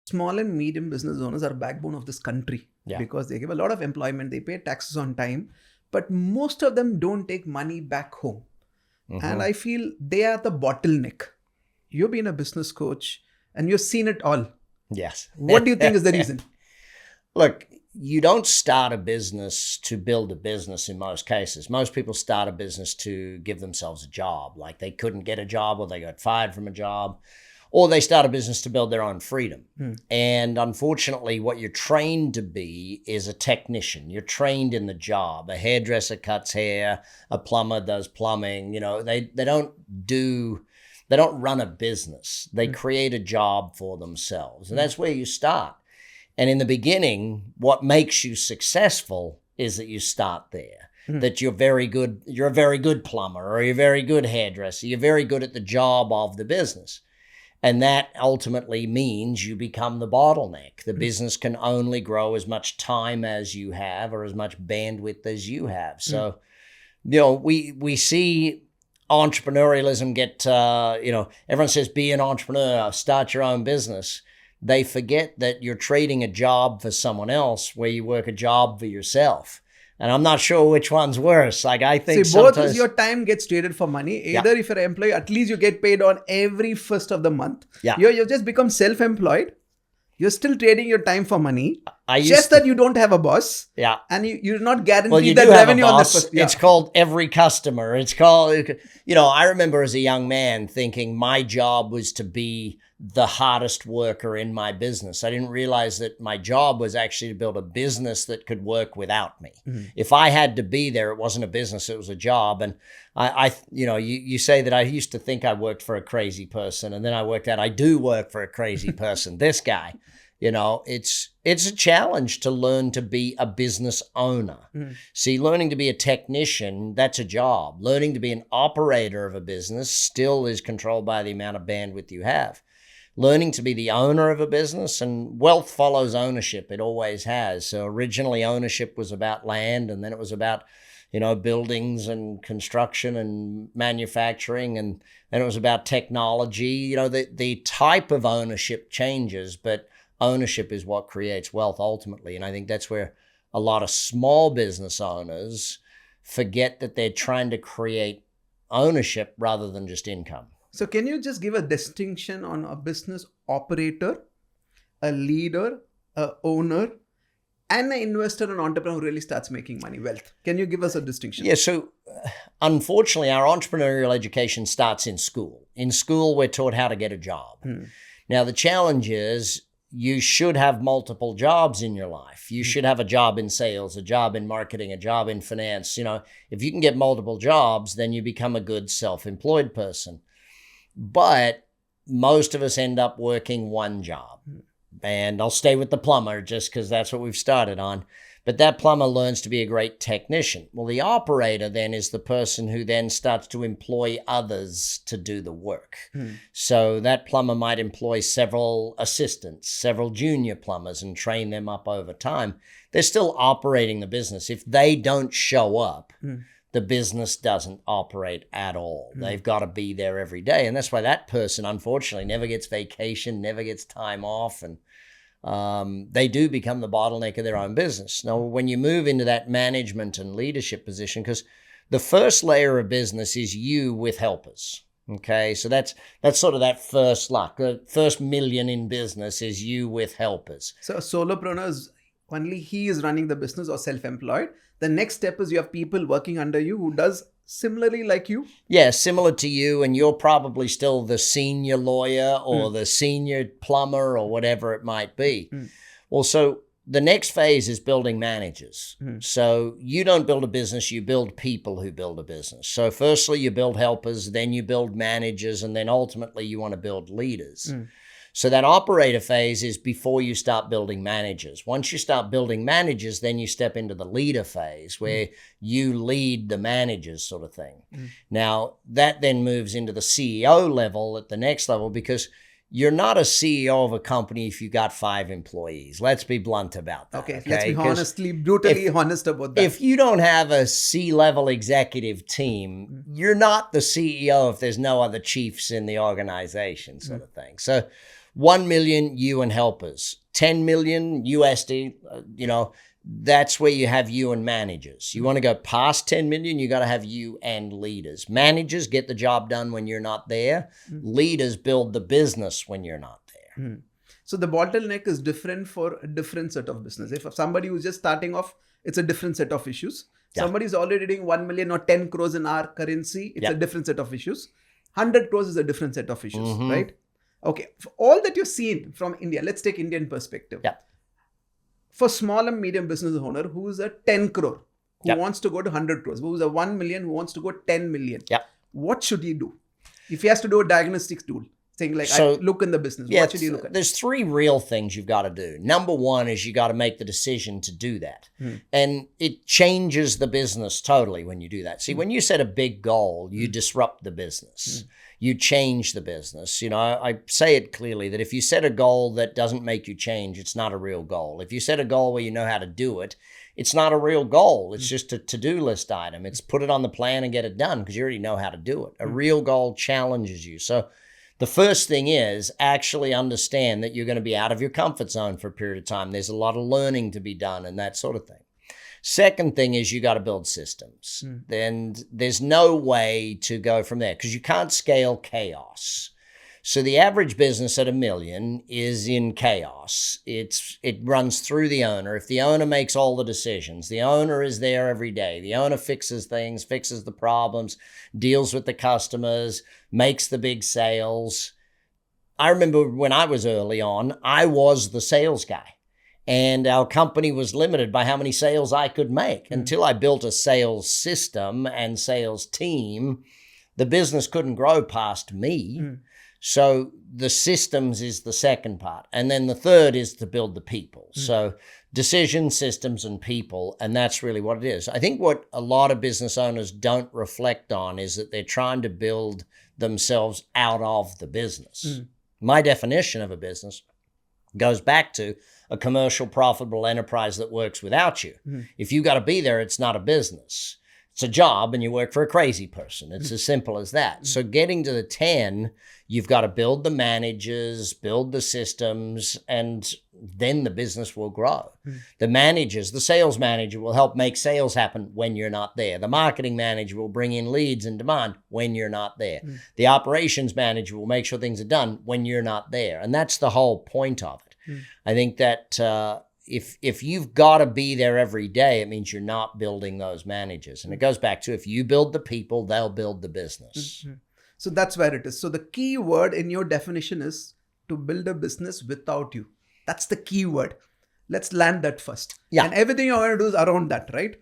Small and medium business owners are backbone of this country because they give a lot of employment, they pay taxes on time, but most of them don't take money back home. And I feel they are the bottleneck. You've been a business coach and you've seen it all. Yes. What do you think is the reason? Look, you don't start a business to build a business in most cases. Most people start a business to give themselves a job. Like they couldn't get a job or they got fired from a job, or they start a business to build their own freedom. And unfortunately, what you're trained to be is a technician. You're trained in the job. A hairdresser cuts hair, a plumber does plumbing. You know, they don't run a business. They create a job for themselves. And that's where you start. And in the beginning, what makes you successful is that you start there. That you're a very good plumber, or you're a very good hairdresser. You're very good at the job of the business. And that ultimately means you become the bottleneck. The business can only grow as much time as you have or as much bandwidth as you have. So, you know, we see entrepreneurialism get, everyone says be an entrepreneur, start your own business. They forget that you're trading a job for someone else where you work a job for yourself. And I'm not sure which one's worse. Like I think both is your time gets traded for money. Either if you're an employee, at least you get paid on every first of the month. You just become self-employed. You're still trading your time for money. That you don't have a boss. And you're not guaranteed that revenue on the first. It's called every customer. It's called, I remember as a young man thinking my job was to be the hardest worker in my business. I didn't realize that my job was actually to build a business that could work without me. If I had to be there, it wasn't a business, it was a job. And you say that I used to think I worked for a crazy person, and then I worked out I do work for a crazy person. This guy, it's a challenge to learn to be a business owner. See, learning to be a technician, that's a job. Learning to be an operator of a business still is controlled by the amount of bandwidth you have. Learning to be the owner of a business, and wealth follows ownership. It always has. So originally ownership was about land, and then it was about, buildings and construction and manufacturing, and then it was about technology. The type of ownership changes, but ownership is what creates wealth ultimately. And I think that's where a lot of small business owners forget that they're trying to create ownership rather than just income. So can you just give a distinction on a business operator, a leader, a owner, and an investor and entrepreneur who really starts making money, wealth? Can you give us a distinction? Yeah, so unfortunately, our entrepreneurial education starts in school. In school, we're taught how to get a job. Now, the challenge is you should have multiple jobs in your life. You should have a job in sales, a job in marketing, a job in finance. If you can get multiple jobs, then you become a good self-employed person. But most of us end up working one job. And I'll stay with the plumber just because that's what we've started on. But that plumber learns to be a great technician. Well, the operator then is the person who then starts to employ others to do the work. So that plumber might employ several assistants, several junior plumbers, and train them up over time. They're still operating the business. If they don't show up, the business doesn't operate at all. They've got to be there every day. And that's why that person, unfortunately, never gets vacation, never gets time off. And they do become the bottleneck of their own business. Now, when you move into that management and leadership position, because the first layer of business is you with helpers. Okay, so that's sort of that first luck. The first million in business is you with helpers. So a solopreneur is only he is running the business or self-employed. The next step is you have people working under you who does similarly like you? Yeah, similar to you, and you're probably still the senior lawyer or the senior plumber or whatever it might be. Well, so the next phase is building managers. So you don't build a business, you build people who build a business. So firstly, you build helpers, then you build managers, and then ultimately you want to build leaders. So that operator phase is before you start building managers. Once you start building managers, then you step into the leader phase where you lead the managers sort of thing. Now, that then moves into the CEO level at the next level because you're not a CEO of a company if you got 5 employees. Let's be blunt about that. Okay, let's be brutally honest about that. If you don't have a C-level executive team, you're not the CEO if there's no other chiefs in the organization, sort of thing. So 1 million you and helpers, 10 million USD, that's where you have you and managers. You want to go past 10 million, you got to have you and leaders. Managers get the job done when you're not there. Leaders build the business when you're not there. So the bottleneck is different for a different set of business. If somebody who's just starting off, it's a different set of issues. Somebody who's already doing 1 million or 10 crores in our currency, it's a different set of issues. 100 crores is a different set of issues, right? Okay, for all that you've seen from India, let's take Indian perspective. For small and medium business owner who's a 10 crore, who wants to go to 100 crores, who's a 1 million, who wants to go 10 million, what should he do? If he has to do a diagnostics tool, saying like, I look in the business, what should he look at? There's 3 real things you've got to do. Number 1 is you got to make the decision to do that. And it changes the business totally when you do that. See, when you set a big goal, you disrupt the business. You change the business. I say it clearly that if you set a goal that doesn't make you change, it's not a real goal. If you set a goal where you know how to do it, it's not a real goal. It's just a to-do list item. It's put it on the plan and get it done because you already know how to do it. A real goal challenges you. So the first thing is actually understand that you're going to be out of your comfort zone for a period of time. There's a lot of learning to be done and that sort of thing. Second thing is you got to build systems. Then there's no way to go from there because you can't scale chaos. So the average business at $1 million is in chaos. It runs through the owner. If the owner makes all the decisions, the owner is there every day. The owner fixes things, fixes the problems, deals with the customers, makes the big sales. I remember when I was early on, I was the sales guy. And our company was limited by how many sales I could make. Until I built a sales system and sales team, the business couldn't grow past me. So the systems is the second part. And then the third is to build the people. So decision, systems, and people. And that's really what it is. I think what a lot of business owners don't reflect on is that they're trying to build themselves out of the business. My definition of a business goes back to a commercial, profitable enterprise that works without you. If you got to be there, it's not a business. It's a job and you work for a crazy person. It's as simple as that. So getting to the 10, you've got to build the managers, build the systems, and then the business will grow. The managers, the sales manager will help make sales happen when you're not there. The marketing manager will bring in leads and demand when you're not there. The operations manager will make sure things are done when you're not there. And that's the whole point of it. I think that if you've got to be there every day, it means you're not building those managers. And it goes back to if you build the people, they'll build the business. So that's where it is. So the key word in your definition is to build a business without you. That's the key word. Let's land that first. And everything you're going to do is around that, right?